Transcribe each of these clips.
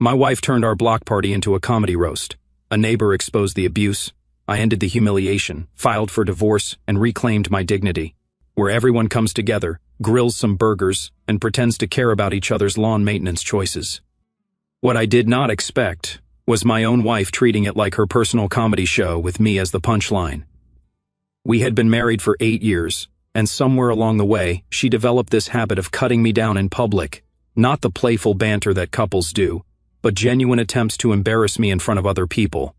My wife turned our block party into a comedy roast. A neighbor exposed the abuse. I ended the humiliation, filed for divorce, and reclaimed my dignity. Where everyone comes together, grills some burgers, and pretends to care about each other's lawn maintenance choices. What I did not expect was my own wife treating it like her personal comedy show with me as the punchline. We had been married for 8 years, and somewhere along the way, she developed this habit of cutting me down in public, not the playful banter that couples do, but genuine attempts to embarrass me in front of other people.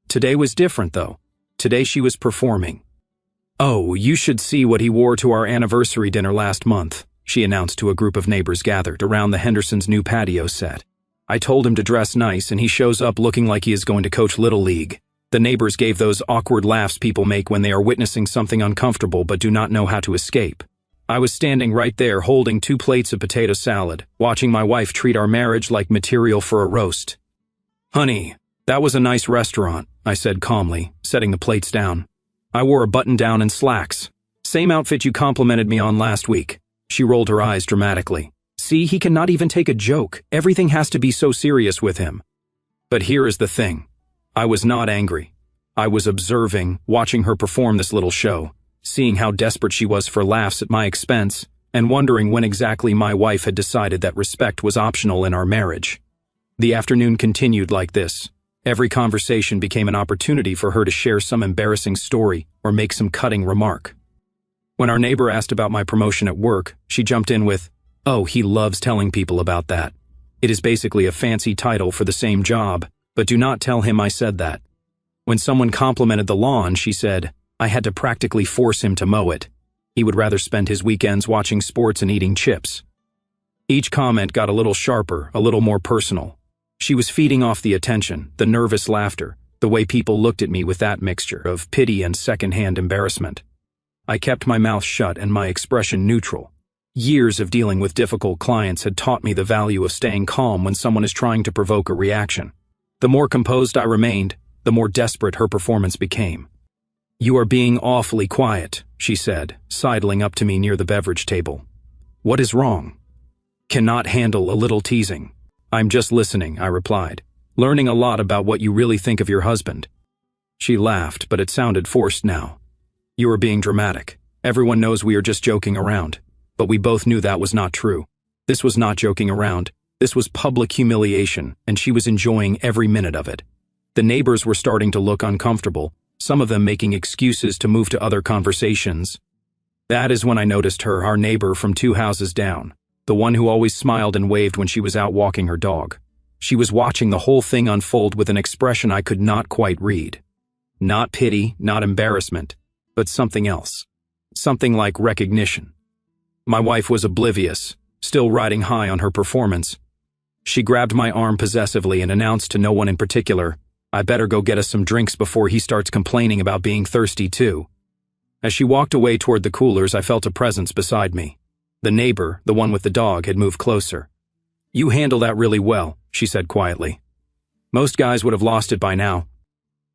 Today was different, though. Today she was performing. "Oh, you should see what he wore to our anniversary dinner last month," she announced to a group of neighbors gathered around the Hendersons' new patio set. "I told him to dress nice, and he shows up looking like he is going to coach Little League." The neighbors gave those awkward laughs people make when they are witnessing something uncomfortable but do not know how to escape. I was standing right there holding 2 plates of potato salad, watching my wife treat our marriage like material for a roast. "Honey, that was a nice restaurant," I said calmly, setting the plates down. "I wore a button-down and slacks. Same outfit you complimented me on last week." She rolled her eyes dramatically. "See, he cannot even take a joke. Everything has to be so serious with him." But here is the thing. I was not angry. I was observing, watching her perform this little show, seeing how desperate she was for laughs at my expense, and wondering when exactly my wife had decided that respect was optional in our marriage. The afternoon continued like this. Every conversation became an opportunity for her to share some embarrassing story or make some cutting remark. When our neighbor asked about my promotion at work, she jumped in with, "Oh, he loves telling people about that. It is basically a fancy title for the same job, but do not tell him I said that." When someone complimented the lawn, she said, "I had to practically force him to mow it. He would rather spend his weekends watching sports and eating chips." Each comment got a little sharper, a little more personal. She was feeding off the attention, the nervous laughter, the way people looked at me with that mixture of pity and secondhand embarrassment. I kept my mouth shut and my expression neutral. Years of dealing with difficult clients had taught me the value of staying calm when someone is trying to provoke a reaction. The more composed I remained, the more desperate her performance became. "You are being awfully quiet," she said, sidling up to me near the beverage table. "What is wrong?" "Cannot handle a little teasing." "I'm just listening," I replied, "learning a lot about what you really think of your husband." She laughed, but it sounded forced now. "You are being dramatic. Everyone knows we are just joking around." But we both knew that was not true. This was not joking around. This was public humiliation, and she was enjoying every minute of it. The neighbors were starting to look uncomfortable, some of them making excuses to move to other conversations. That is when I noticed her, our neighbor from 2 houses down, the one who always smiled and waved when she was out walking her dog. She was watching the whole thing unfold with an expression I could not quite read. Not pity, not embarrassment, but something else. Something like recognition. My wife was oblivious, still riding high on her performance. She grabbed my arm possessively and announced to no one in particular, "I better go get us some drinks before he starts complaining about being thirsty too." As she walked away toward the coolers, I felt a presence beside me. The neighbor, the one with the dog, had moved closer. "You handle that really well," she said quietly. "Most guys would have lost it by now."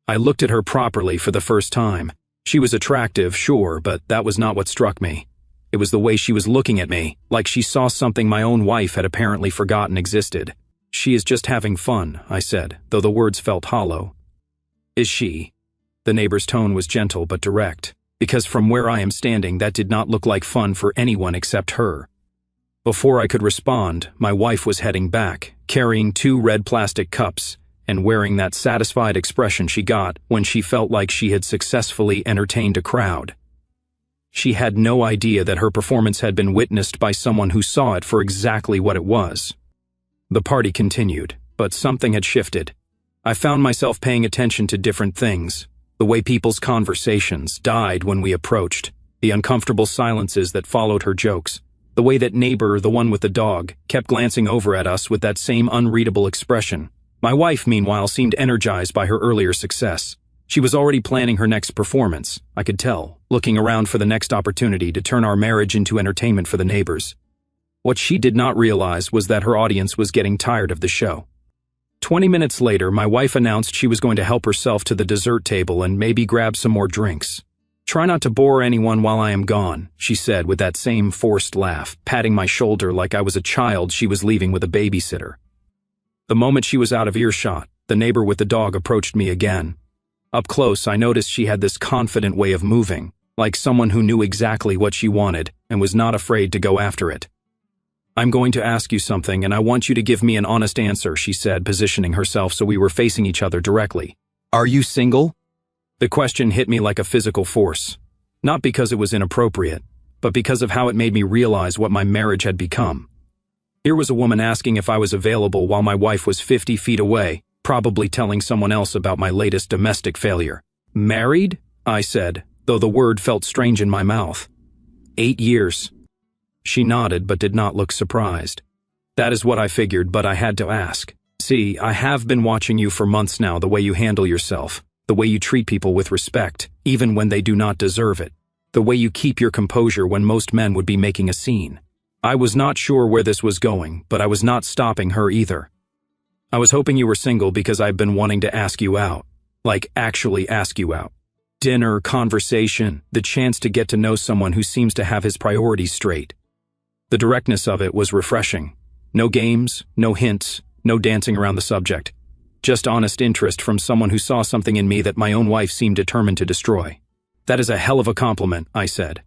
I looked at her properly for the first time. She was attractive, sure, but that was not what struck me. It was the way she was looking at me, like she saw something my own wife had apparently forgotten existed. "She is just having fun," I said, though the words felt hollow. "Is she?" The neighbor's tone was gentle but direct, because from where I am standing that did not look like fun for anyone except her. Before I could respond, my wife was heading back, carrying 2 red plastic cups, and wearing that satisfied expression she got when she felt like she had successfully entertained a crowd. She had no idea that her performance had been witnessed by someone who saw it for exactly what it was. The party continued, but something had shifted. I found myself paying attention to different things. The way people's conversations died when we approached, the uncomfortable silences that followed her jokes, the way that neighbor, the one with the dog, kept glancing over at us with that same unreadable expression. My wife, meanwhile, seemed energized by her earlier success. She was already planning her next performance, I could tell, looking around for the next opportunity to turn our marriage into entertainment for the neighbors. What she did not realize was that her audience was getting tired of the show. 20 minutes later, my wife announced she was going to help herself to the dessert table and maybe grab some more drinks. "Try not to bore anyone while I am gone," she said with that same forced laugh, patting my shoulder like I was a child she was leaving with a babysitter. The moment she was out of earshot, the neighbor with the dog approached me again. Up close, I noticed she had this confident way of moving, like someone who knew exactly what she wanted and was not afraid to go after it. "I'm going to ask you something, and I want you to give me an honest answer," she said, positioning herself so we were facing each other directly. "Are you single?" The question hit me like a physical force, not because it was inappropriate, but because of how it made me realize what my marriage had become. Here was a woman asking if I was available while my wife was 50 feet away, probably telling someone else about my latest domestic failure. "Married?" I said, though the word felt strange in my mouth. 8 years. She nodded but did not look surprised. "That is what I figured, but I had to ask. See, I have been watching you for months now, the way you handle yourself, the way you treat people with respect, even when they do not deserve it, the way you keep your composure when most men would be making a scene." I was not sure where this was going, but I was not stopping her either. "I was hoping you were single because I've been wanting to ask you out. Like, actually ask you out. Dinner, conversation, the chance to get to know someone who seems to have his priorities straight." The directness of it was refreshing. No games, no hints, no dancing around the subject. Just honest interest from someone who saw something in me that my own wife seemed determined to destroy. "That is a hell of a compliment," I said.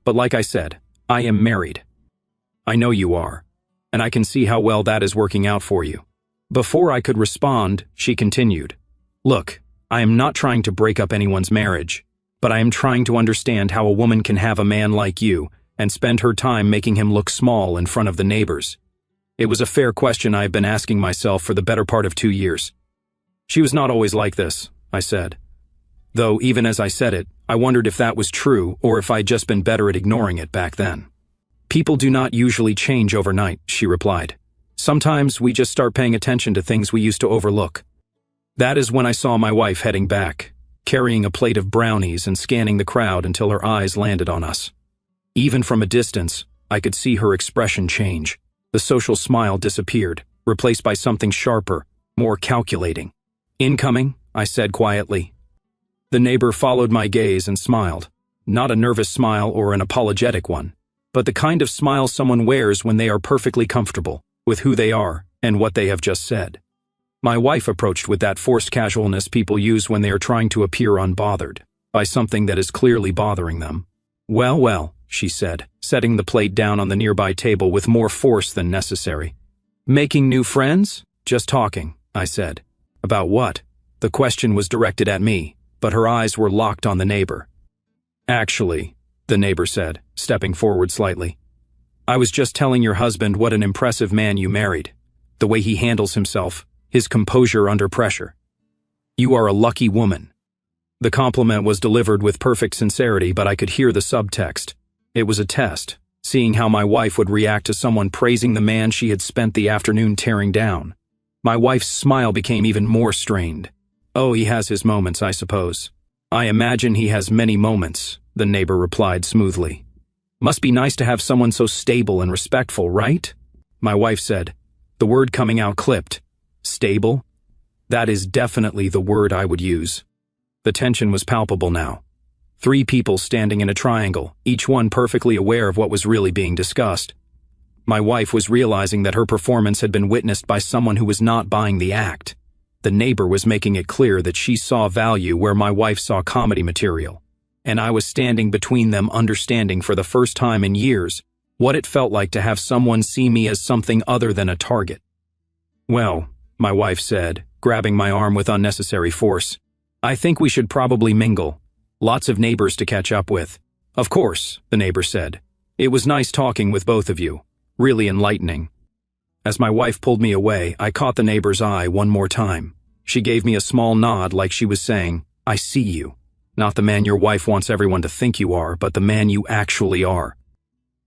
"But like I said, I am married." "I know you are, and I can see how well that is working out for you." Before I could respond, she continued, "Look, I am not trying to break up anyone's marriage, but I am trying to understand how a woman can have a man like you and spend her time making him look small in front of the neighbors." It was a fair question I have been asking myself for the better part of 2 years. "She was not always like this," I said. Though even as I said it, I wondered if that was true or if I'd just been better at ignoring it back then. "People do not usually change overnight," she replied. "Sometimes we just start paying attention to things we used to overlook." That is when I saw my wife heading back, carrying a plate of brownies and scanning the crowd until her eyes landed on us. Even from a distance, I could see her expression change. The social smile disappeared, replaced by something sharper, more calculating. "Incoming," I said quietly. The neighbor followed my gaze and smiled. Not a nervous smile or an apologetic one, but the kind of smile someone wears when they are perfectly comfortable with who they are and what they have just said. My wife approached with that forced casualness people use when they are trying to appear unbothered by something that is clearly bothering them. "Well, well," she said, setting the plate down on the nearby table with more force than necessary. "Making new friends?" "Just talking," I said. "About what?" The question was directed at me, but her eyes were locked on the neighbor. "Actually," the neighbor said, stepping forward slightly, "I was just telling your husband what an impressive man you married. The way he handles himself, his composure under pressure. You are a lucky woman." The compliment was delivered with perfect sincerity, but I could hear the subtext. It was a test, seeing how my wife would react to someone praising the man she had spent the afternoon tearing down. My wife's smile became even more strained. "Oh, he has his moments, I suppose." "I imagine he has many moments," the neighbor replied smoothly. "Must be nice to have someone so stable and respectful, right?" My wife said, the word coming out clipped. "Stable? That is definitely the word I would use." The tension was palpable now. 3 people standing in a triangle, each one perfectly aware of what was really being discussed. My wife was realizing that her performance had been witnessed by someone who was not buying the act. The neighbor was making it clear that she saw value where my wife saw comedy material, and I was standing between them, understanding for the first time in years what it felt like to have someone see me as something other than a target. "Well," my wife said, grabbing my arm with unnecessary force, "I think we should probably mingle. Lots of neighbors to catch up with." "Of course," the neighbor said. "It was nice talking with both of you. Really enlightening." As my wife pulled me away, I caught the neighbor's eye one more time. She gave me a small nod like she was saying, "I see you. Not the man your wife wants everyone to think you are, but the man you actually are."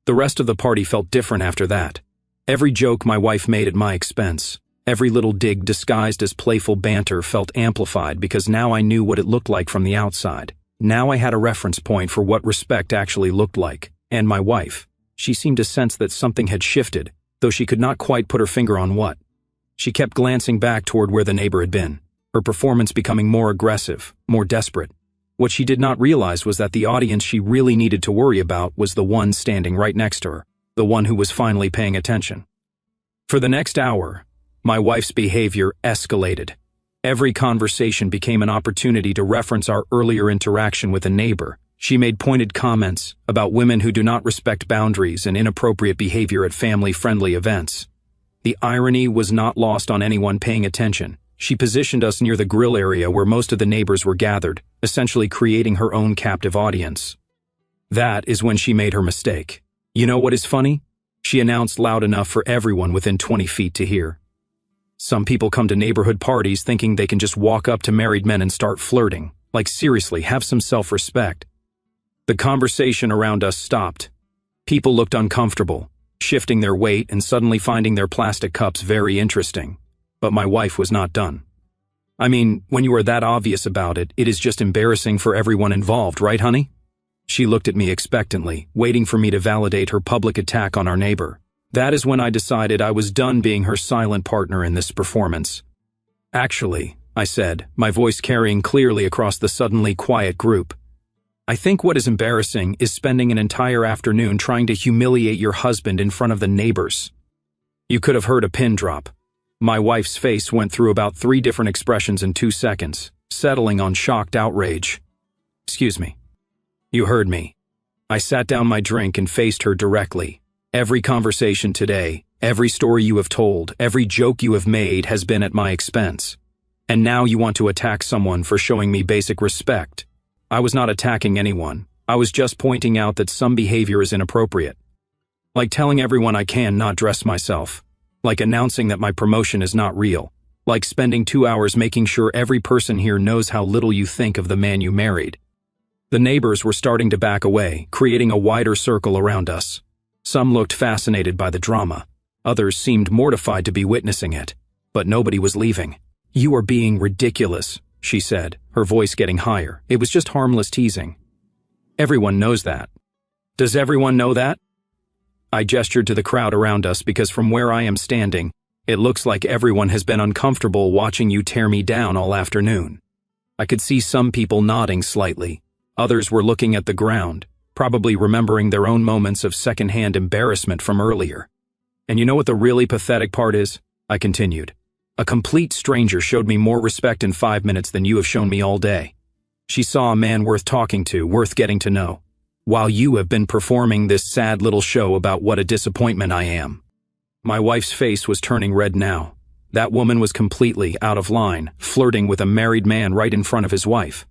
The rest of the party felt different after that. Every joke my wife made at my expense, every little dig disguised as playful banter felt amplified because now I knew what it looked like from the outside. Now I had a reference point for what respect actually looked like. And my wife, she seemed to sense that something had shifted, though she could not quite put her finger on what. She kept glancing back toward where the neighbor had been, her performance becoming more aggressive, more desperate. What she did not realize was that the audience she really needed to worry about was the one standing right next to her, the one who was finally paying attention. For the next hour, My wife's behavior escalated. Every conversation became an opportunity to reference our earlier interaction with a neighbor. She made pointed comments about women who do not respect boundaries and inappropriate behavior at family-friendly events. The irony was not lost on anyone paying attention. She positioned us near the grill area where most of the neighbors were gathered, essentially creating her own captive audience. That is when she made her mistake. You know what is funny? She announced loud enough for everyone within 20 feet to hear. Some people come to neighborhood parties thinking they can just walk up to married men and start flirting. Like, seriously, have some self-respect. The conversation around us stopped. People looked uncomfortable, shifting their weight and suddenly finding their plastic cups very interesting. But my wife was not done. I mean, when you are that obvious about it, it is just embarrassing for everyone involved, right, honey? She looked at me expectantly, waiting for me to validate her public attack on our neighbor. That is when I decided I was done being her silent partner in this performance. Actually, I said, my voice carrying clearly across the suddenly quiet group, I think what is embarrassing is spending an entire afternoon trying to humiliate your husband in front of the neighbors. You could have heard a pin drop. My wife's face went through about 3 different expressions in 2 seconds, settling on shocked outrage. Excuse me. You heard me. I sat down my drink and faced her directly. Every conversation today, every story you have told, every joke you have made has been at my expense. And now you want to attack someone for showing me basic respect. I was not attacking anyone. I was just pointing out that some behavior is inappropriate. Like telling everyone I can not dress myself. Like announcing that my promotion is not real. Like spending 2 hours making sure every person here knows how little you think of the man you married. The neighbors were starting to back away, creating a wider circle around us. Some looked fascinated by the drama. Others seemed mortified to be witnessing it. But nobody was leaving. You are being ridiculous, she said, her voice getting higher. It was just harmless teasing. Everyone knows that. Does everyone know that? I gestured to the crowd around us because from where I am standing, it looks like everyone has been uncomfortable watching you tear me down all afternoon. I could see some people nodding slightly. Others were looking at the ground, probably remembering their own moments of secondhand embarrassment from earlier. And you know what the really pathetic part is? I continued. A complete stranger showed me more respect in 5 minutes than you have shown me all day. She saw a man worth talking to, worth getting to know, while you have been performing this sad little show about what a disappointment I am. My wife's face was turning red now. That woman was completely out of line, flirting with a married man right in front of his wife.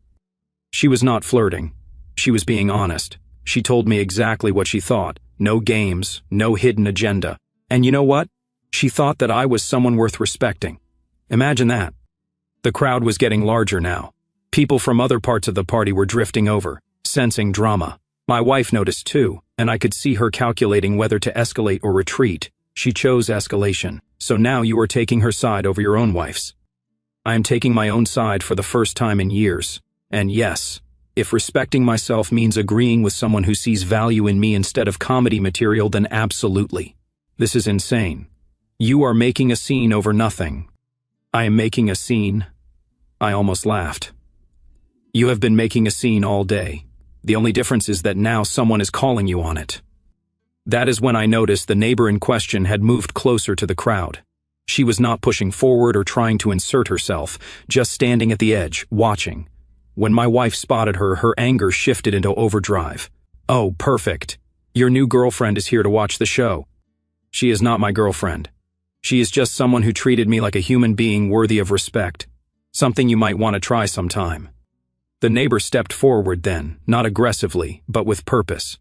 She was not flirting. She was being honest. She told me exactly what she thought. No games, no hidden agenda. And you know what? She thought that I was someone worth respecting. Imagine that. The crowd was getting larger now. People from other parts of the party were drifting over, sensing drama. My wife noticed too, and I could see her calculating whether to escalate or retreat. She chose escalation, so now you are taking her side over your own wife's. I am taking my own side for the first time in years. And yes, if respecting myself means agreeing with someone who sees value in me instead of comedy material, then absolutely. This is insane. You are making a scene over nothing. I am making a scene. I almost laughed. You have been making a scene all day. The only difference is that now someone is calling you on it. That is when I noticed the neighbor in question had moved closer to the crowd. She was not pushing forward or trying to insert herself, just standing at the edge, watching. When my wife spotted her, her anger shifted into overdrive. Oh, perfect. Your new girlfriend is here to watch the show. She is not my girlfriend. She is just someone who treated me like a human being worthy of respect. Something you might want to try sometime. The neighbor stepped forward then, not aggressively, but with purpose.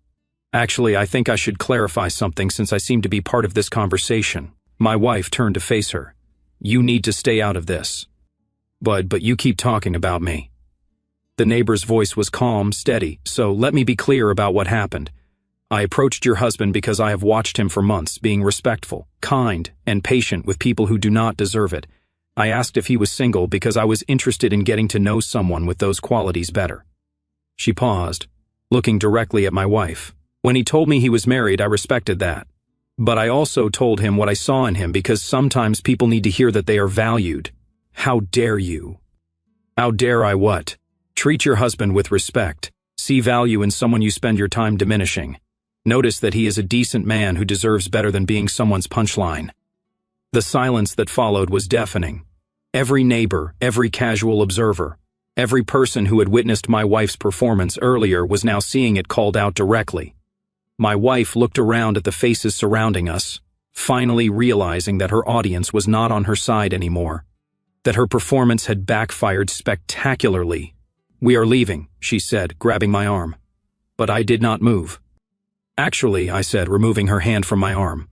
Actually, I think I should clarify something since I seem to be part of this conversation. My wife turned to face her. You need to stay out of this. But you keep talking about me. The neighbor's voice was calm, steady, so let me be clear about what happened. I approached your husband because I have watched him for months, being respectful, kind, and patient with people who do not deserve it. I asked if he was single because I was interested in getting to know someone with those qualities better. She paused, looking directly at my wife. When he told me he was married, I respected that. But I also told him what I saw in him because sometimes people need to hear that they are valued. How dare you? How dare I what? Treat your husband with respect. See value in someone you spend your time diminishing. Notice that he is a decent man who deserves better than being someone's punchline. The silence that followed was deafening. Every neighbor, every casual observer, every person who had witnessed my wife's performance earlier was now seeing it called out directly. My wife looked around at the faces surrounding us, finally realizing that her audience was not on her side anymore, that her performance had backfired spectacularly. "We are leaving," she said, grabbing my arm. But I did not move. "Actually," I said, removing her hand from my arm,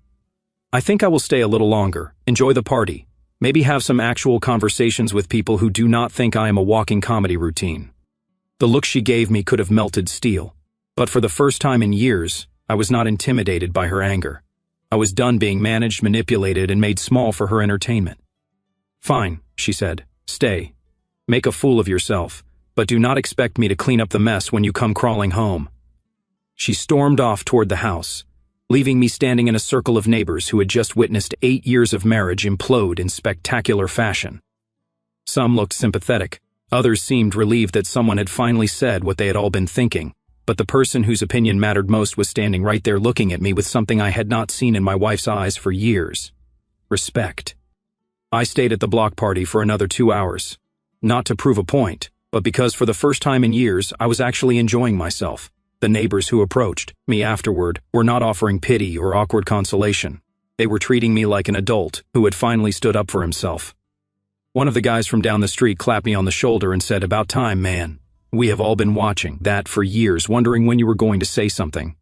"I think I will stay a little longer, enjoy the party, maybe have some actual conversations with people who do not think I am a walking comedy routine." The look she gave me could have melted steel, but for the first time in years, I was not intimidated by her anger. I was done being managed, manipulated, and made small for her entertainment. "Fine," she said, "stay. Make a fool of yourself, but do not expect me to clean up the mess when you come crawling home." She stormed off toward the house, leaving me standing in a circle of neighbors who had just witnessed 8 years of marriage implode in spectacular fashion. Some looked sympathetic, others seemed relieved that someone had finally said what they had all been thinking, but the person whose opinion mattered most was standing right there looking at me with something I had not seen in my wife's eyes for years: respect. I stayed at the block party for another 2 hours, not to prove a point, but because for the first time in years I was actually enjoying myself. The neighbors who approached me afterward were not offering pity or awkward consolation. They were treating me like an adult who had finally stood up for himself. One of the guys from down the street clapped me on the shoulder and said, "About time, man. We have all been watching that for years, wondering when you were going to say something."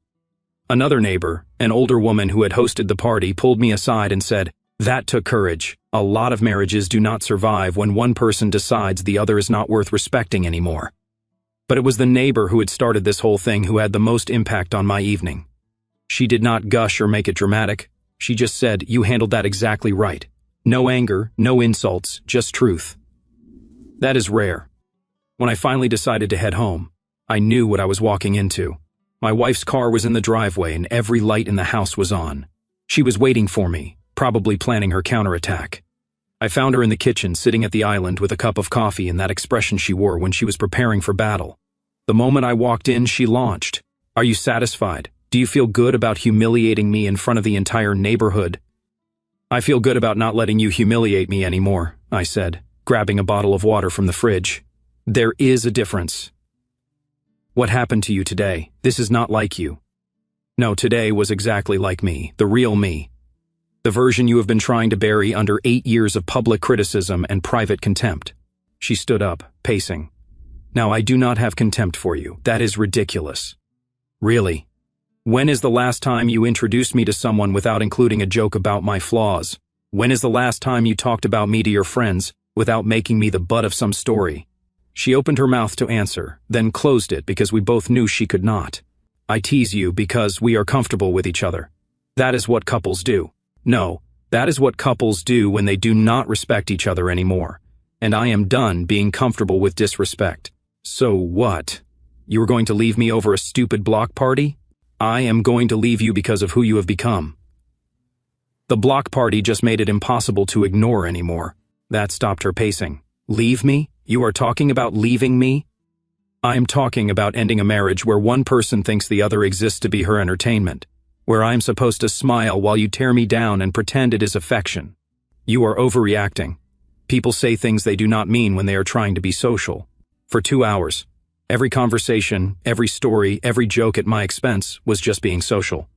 Another neighbor, an older woman who had hosted the party, pulled me aside and said, "That took courage. A lot of marriages do not survive when one person decides the other is not worth respecting anymore." But it was the neighbor who had started this whole thing who had the most impact on my evening. She did not gush or make it dramatic. She just said, "You handled that exactly right. No anger, no insults, just truth." That is rare. When I finally decided to head home, I knew what I was walking into. My wife's car was in the driveway and every light in the house was on. She was waiting for me, probably planning her counterattack. I found her in the kitchen, sitting at the island with a cup of coffee and that expression she wore when she was preparing for battle. The moment I walked in, she launched, "Are you satisfied? Do you feel good about humiliating me in front of the entire neighborhood?" "I feel good about not letting you humiliate me anymore," I said, grabbing a bottle of water from the fridge. "There is a difference. What happened to you today? This is not like you." No, today was exactly like me, the real me. The version you have been trying to bury under 8 years of public criticism and private contempt. She stood up, pacing. "Now I do not have contempt for you. That is ridiculous." "Really? When is the last time you introduced me to someone without including a joke about my flaws? When is the last time you talked about me to your friends without making me the butt of some story?" She opened her mouth to answer, then closed it because we both knew she could not. "I tease you because we are comfortable with each other. That is what couples do. No, that is what couples do when they do not respect each other anymore. And I am done being comfortable with disrespect." "So what? You are going to leave me over a stupid block party?" "I am going to leave you because of who you have become." The block party just made it impossible to ignore anymore. That stopped her pacing. "Leave me? You are talking about leaving me?" "I am talking about ending a marriage where one person thinks the other exists to be her entertainment, where I am supposed to smile while you tear me down and pretend it is affection. You are overreacting. People say things they do not mean when they are trying to be social. For 2 hours, every conversation, every story, every joke at my expense was just being social."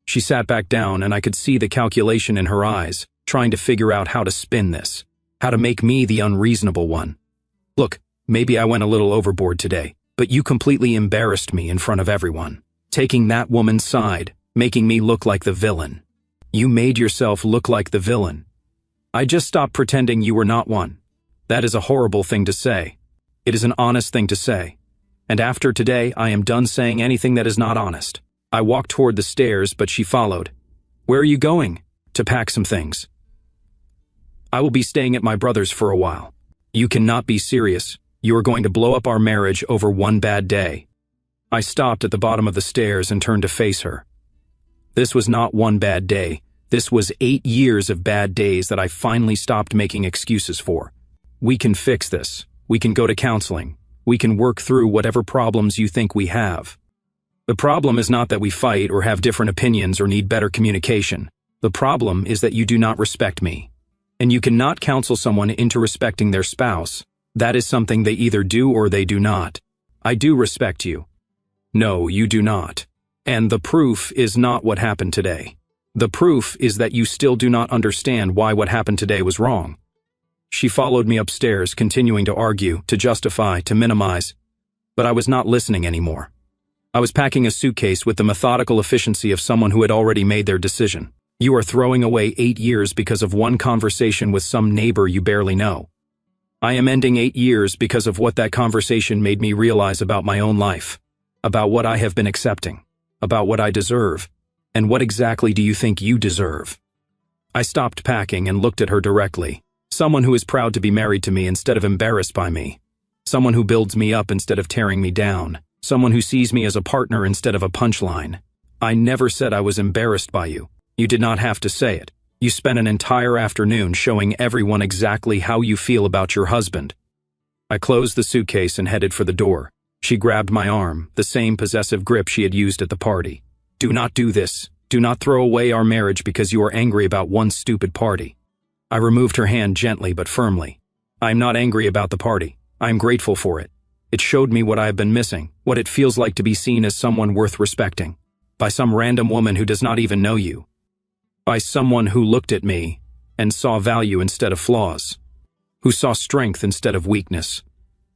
She sat back down and I could see the calculation in her eyes, trying to figure out how to spin this, how to make me the unreasonable one. "Look, maybe I went a little overboard today, but you completely embarrassed me in front of everyone, taking that woman's side, making me look like the villain. You made yourself look like the villain. I just stopped pretending you were not one. That is a horrible thing to say. It is an honest thing to say. And after today, I am done saying anything that is not honest." I walked toward the stairs, but she followed. "Where are you going?" "To pack some things. I will be staying at my brother's for a while." "You cannot be serious. You are going to blow up our marriage over one bad day." I stopped at the bottom of the stairs and turned to face her. This was not one bad day. This was 8 years of bad days that I finally stopped making excuses for. "We can fix this. We can go to counseling. We can work through whatever problems you think we have. The problem is not that we fight or have different opinions or need better communication. The problem is that you do not respect me. And you cannot counsel someone into respecting their spouse. That is something they either do or they do not. I do respect you. No, you do not. And the proof is not what happened today. The proof is that you still do not understand why what happened today was wrong. She followed me upstairs, continuing to argue, to justify, to minimize. But I was not listening anymore. I was packing a suitcase with the methodical efficiency of someone who had already made their decision. You are throwing away 8 years because of one conversation with some neighbor you barely know. I am ending 8 years because of what that conversation made me realize about my own life, about what I have been accepting, about what I deserve, and what exactly do you think you deserve? I stopped packing and looked at her directly. Someone who is proud to be married to me instead of embarrassed by me. Someone who builds me up instead of tearing me down. Someone who sees me as a partner instead of a punchline. I never said I was embarrassed by you. You did not have to say it. You spent an entire afternoon showing everyone exactly how you feel about your husband. I closed the suitcase and headed for the door. She grabbed my arm, the same possessive grip she had used at the party. Do not do this. Do not throw away our marriage because you are angry about one stupid party. I removed her hand gently but firmly. I am not angry about the party. I am grateful for it. It showed me what I have been missing, what it feels like to be seen as someone worth respecting. By some random woman who does not even know you. By someone who looked at me and saw value instead of flaws. Who saw strength instead of weakness.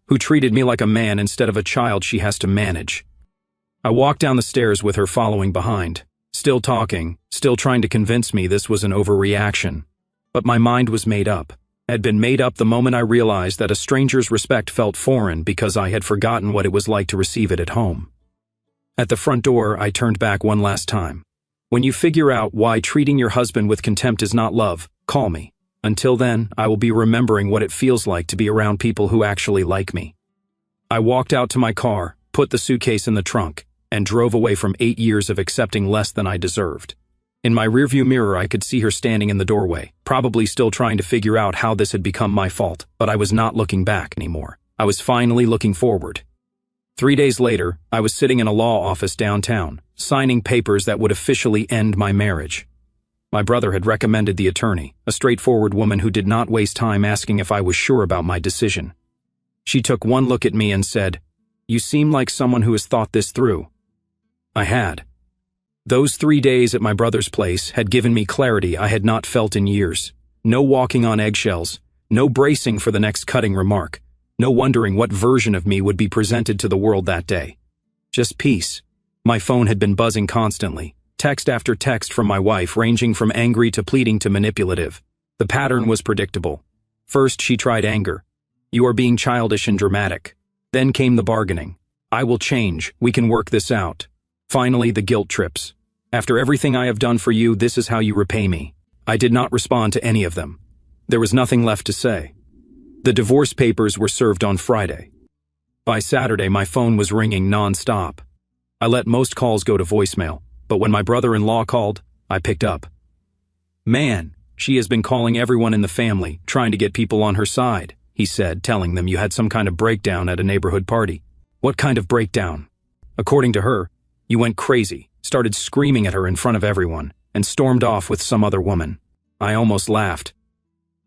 Who treated me like a man instead of a child she has to manage. I walked down the stairs with her following behind, still talking, still trying to convince me this was an overreaction. But my mind was made up. Had been made up the moment I realized that a stranger's respect felt foreign because I had forgotten what it was like to receive it at home. At the front door, I turned back one last time. When you figure out why treating your husband with contempt is not love, call me. Until then, I will be remembering what it feels like to be around people who actually like me. I walked out to my car, put the suitcase in the trunk, and drove away from 8 years of accepting less than I deserved. In my rearview mirror, I could see her standing in the doorway, probably still trying to figure out how this had become my fault, but I was not looking back anymore. I was finally looking forward. 3 days later, I was sitting in a law office downtown, signing papers that would officially end my marriage. My brother had recommended the attorney, a straightforward woman who did not waste time asking if I was sure about my decision. She took one look at me and said, "You seem like someone who has thought this through." I had. Those 3 days at my brother's place had given me clarity I had not felt in years. No walking on eggshells, no bracing for the next cutting remark, no wondering what version of me would be presented to the world that day. Just peace. My phone had been buzzing constantly, text after text from my wife ranging from angry to pleading to manipulative. The pattern was predictable. First she tried anger. "You are being childish and dramatic." Then came the bargaining. "I will change, we can work this out." Finally the guilt trips. "After everything I have done for you, this is how you repay me." I did not respond to any of them. There was nothing left to say. The divorce papers were served on Friday. By Saturday, my phone was ringing non-stop. I let most calls go to voicemail, but when my brother-in-law called, I picked up. "Man, she has been calling everyone in the family, trying to get people on her side," he said, telling them you had some kind of breakdown at a neighborhood party. "What kind of breakdown?" According to her, you went crazy, started screaming at her in front of everyone, and stormed off with some other woman. I almost laughed.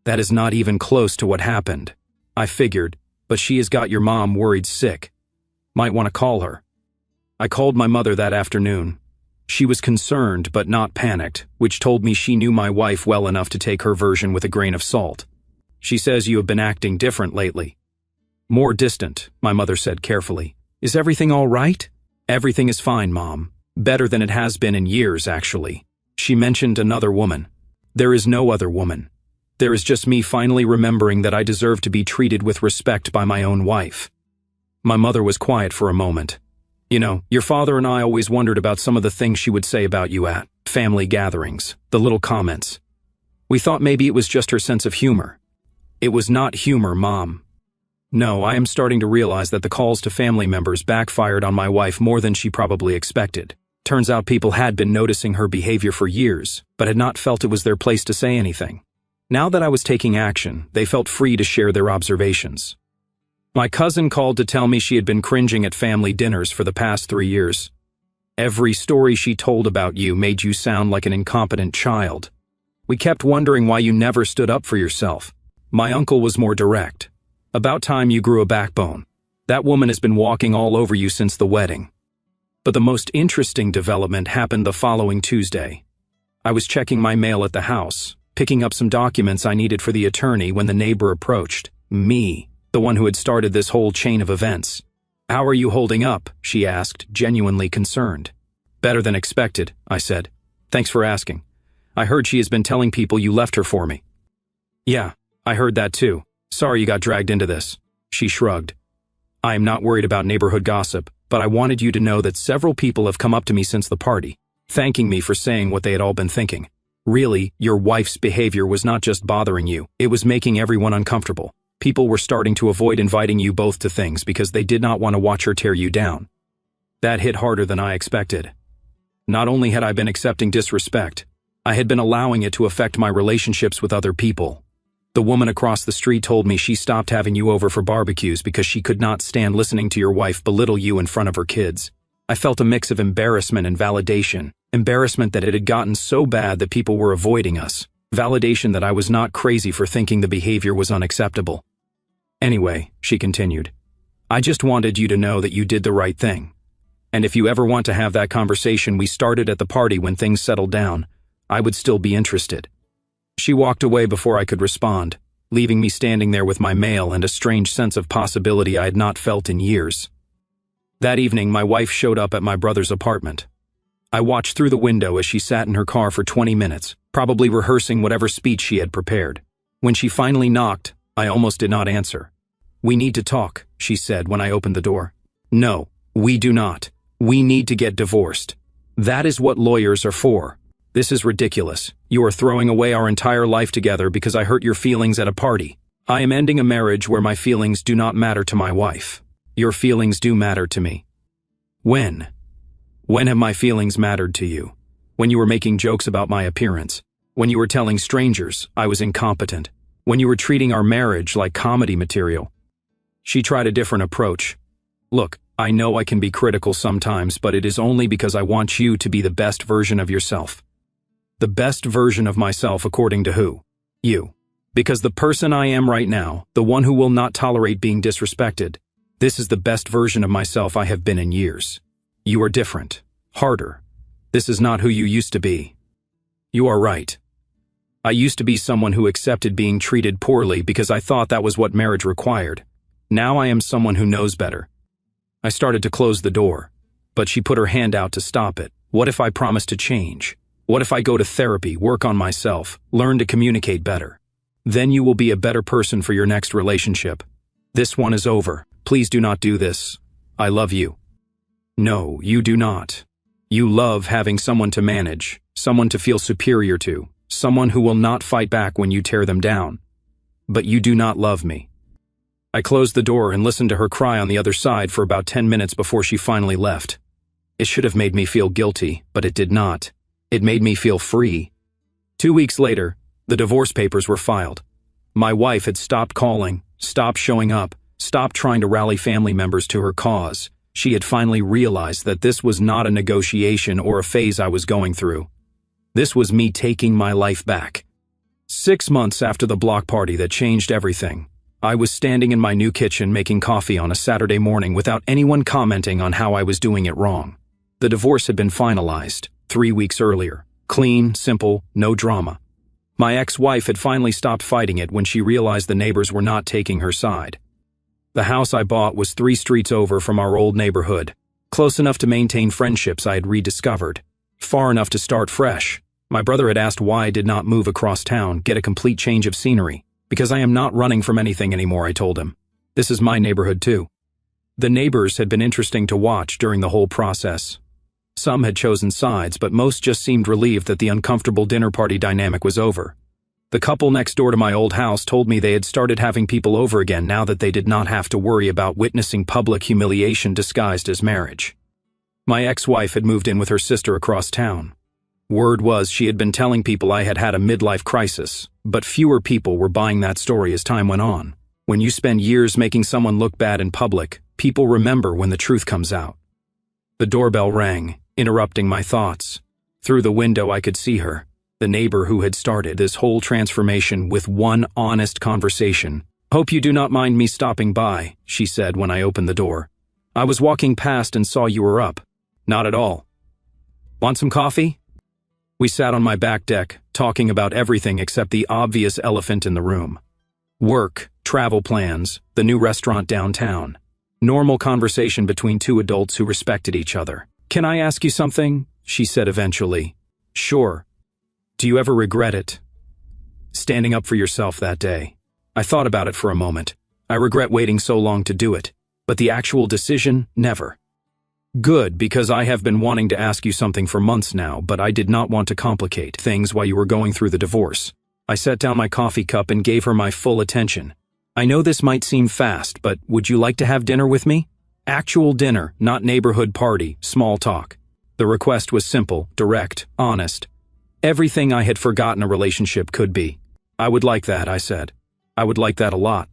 That is not even close to what happened. I figured, but she has got your mom worried sick. Might want to call her. I called my mother that afternoon. She was concerned but not panicked, which told me she knew my wife well enough to take her version with a grain of salt. She says you have been acting different lately. More distant, my mother said carefully. Is everything all right? Everything is fine, Mom. Better than it has been in years, actually. She mentioned another woman. There is no other woman. There is just me finally remembering that I deserve to be treated with respect by my own wife. My mother was quiet for a moment. You know, your father and I always wondered about some of the things she would say about you at family gatherings, the little comments. We thought maybe it was just her sense of humor. It was not humor, Mom. No, I am starting to realize that the calls to family members backfired on my wife more than she probably expected. Turns out people had been noticing her behavior for years, but had not felt it was their place to say anything. Now that I was taking action, they felt free to share their observations. My cousin called to tell me she had been cringing at family dinners for the past 3 years. Every story she told about you made you sound like an incompetent child. We kept wondering why you never stood up for yourself. My uncle was more direct. About time you grew a backbone. That woman has been walking all over you since the wedding. But the most interesting development happened the following Tuesday. I was checking my mail at the house, picking up some documents I needed for the attorney when the neighbor approached. Me, the one who had started this whole chain of events. "How are you holding up?" she asked, genuinely concerned. "Better than expected," I said. "Thanks for asking. I heard she has been telling people you left her for me." "Yeah, I heard that too. Sorry you got dragged into this." She shrugged. "I am not worried about neighborhood gossip, but I wanted you to know that several people have come up to me since the party, thanking me for saying what they had all been thinking. Really, your wife's behavior was not just bothering you, it was making everyone uncomfortable. People were starting to avoid inviting you both to things because they did not want to watch her tear you down." That hit harder than I expected. Not only had I been accepting disrespect, I had been allowing it to affect my relationships with other people. The woman across the street told me she stopped having you over for barbecues because she could not stand listening to your wife belittle you in front of her kids. I felt a mix of embarrassment and validation. Embarrassment that it had gotten so bad that people were avoiding us. Validation that I was not crazy for thinking the behavior was unacceptable. "Anyway," she continued, "I just wanted you to know that you did the right thing. And if you ever want to have that conversation we started at the party when things settled down, I would still be interested." She walked away before I could respond, leaving me standing there with my mail and a strange sense of possibility I had not felt in years. That evening, my wife showed up at my brother's apartment. I watched through the window as she sat in her car for 20 minutes, probably rehearsing whatever speech she had prepared. When she finally knocked, I almost did not answer. "We need to talk," she said when I opened the door. "No, we do not. We need to get divorced. That is what lawyers are for. This is ridiculous. You are throwing away our entire life together because I hurt your feelings at a party. I am ending a marriage where my feelings do not matter to my wife. Your feelings do matter to me." When? When have my feelings mattered to you? When you were making jokes about my appearance. When you were telling strangers I was incompetent. When you were treating our marriage like comedy material. She tried a different approach. "Look, I know I can be critical sometimes, but it is only because I want you to be the best version of yourself." The best version of myself according to who? You. Because the person I am right now, the one who will not tolerate being disrespected, this is the best version of myself I have been in years. You are different. Harder. This is not who you used to be. You are right. I used to be someone who accepted being treated poorly because I thought that was what marriage required. Now I am someone who knows better. I started to close the door, but she put her hand out to stop it. What if I promise to change? What if I go to therapy, work on myself, learn to communicate better? Then you will be a better person for your next relationship. This one is over. Please do not do this. I love you. No, you do not. You love having someone to manage, someone to feel superior to, someone who will not fight back when you tear them down. But you do not love me. I closed the door and listened to her cry on the other side for about 10 minutes before she finally left. It should have made me feel guilty, but it did not. It made me feel free. 2 weeks later, the divorce papers were filed. My wife had stopped calling, stopped showing up, stopped trying to rally family members to her cause. She had finally realized that this was not a negotiation or a phase I was going through. This was me taking my life back. 6 months after the block party that changed everything, I was standing in my new kitchen making coffee on a Saturday morning without anyone commenting on how I was doing it wrong. The divorce had been finalized 3 weeks earlier. Clean, simple, no drama. My ex-wife had finally stopped fighting it when she realized the neighbors were not taking her side. The house I bought was 3 streets over from our old neighborhood, close enough to maintain friendships I had rediscovered, far enough to start fresh. My brother had asked why I did not move across town, get a complete change of scenery. Because I am not running from anything anymore, I told him. This is my neighborhood too. The neighbors had been interesting to watch during the whole process. Some had chosen sides, but most just seemed relieved that the uncomfortable dinner party dynamic was over. The couple next door to my old house told me they had started having people over again now that they did not have to worry about witnessing public humiliation disguised as marriage. My ex-wife had moved in with her sister across town. Word was she had been telling people I had had a midlife crisis, but fewer people were buying that story as time went on. When you spend years making someone look bad in public, people remember when the truth comes out. The doorbell rang. interrupting my thoughts. Through the window I could see her, the neighbor who had started this whole transformation with one honest conversation. "Hope you do not mind me stopping by," she said when I opened the door. "I was walking past and saw you were up." "Not at all. Want some coffee?" We sat on my back deck, talking about everything except the obvious elephant in the room. Work, travel plans, the new restaurant downtown. Normal conversation between two adults who respected each other. "Can I ask you something?" she said eventually. "Sure. Do you ever regret it? Standing up for yourself that day?" I thought about it for a moment. I regret waiting so long to do it, but the actual decision, never. "Good, because I have been wanting to ask you something for months now, but I did not want to complicate things while you were going through the divorce." I set down my coffee cup and gave her my full attention. "I know this might seem fast, but would you like to have dinner with me? Actual dinner, not neighborhood party, small talk." The request was simple, direct, honest. Everything I had forgotten a relationship could be. "I would like that," I said. "I would like that a lot."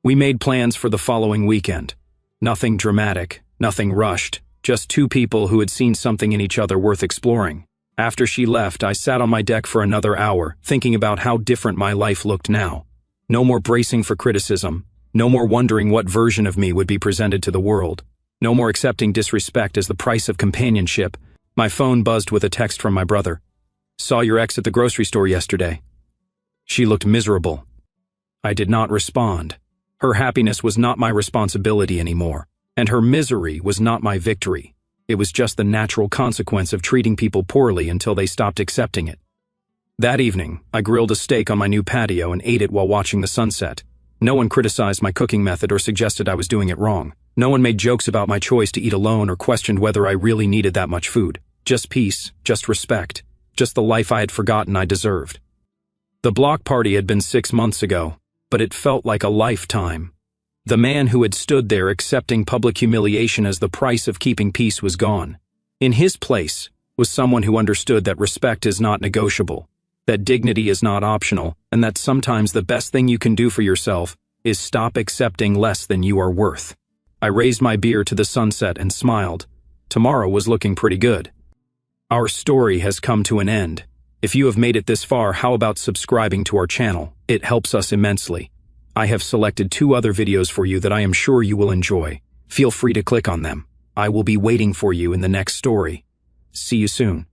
We made plans for the following weekend. Nothing dramatic, nothing rushed, just two people who had seen something in each other worth exploring. After she left, I sat on my deck for another hour, thinking about how different my life looked now. No more bracing for criticism, no more wondering what version of me would be presented to the world, no more accepting disrespect as the price of companionship. My phone buzzed with a text from my brother. "Saw your ex at the grocery store yesterday." She looked miserable. I did not respond. Her happiness was not my responsibility anymore, and her misery was not my victory. It was just the natural consequence of treating people poorly until they stopped accepting it. That evening, I grilled a steak on my new patio and ate it while watching the sunset. No one criticized my cooking method or suggested I was doing it wrong. No one made jokes about my choice to eat alone or questioned whether I really needed that much food. Just peace, just respect, just the life I had forgotten I deserved. The block party had been 6 months ago, but it felt like a lifetime. The man who had stood there accepting public humiliation as the price of keeping peace was gone. In his place was someone who understood that respect is not negotiable, that dignity is not optional, and that sometimes the best thing you can do for yourself is stop accepting less than you are worth. I raised my beer to the sunset and smiled. Tomorrow was looking pretty good. Our story has come to an end. If you have made it this far, how about subscribing to our channel? It helps us immensely. I have selected 2 other videos for you that I am sure you will enjoy. Feel free to click on them. I will be waiting for you in the next story. See you soon.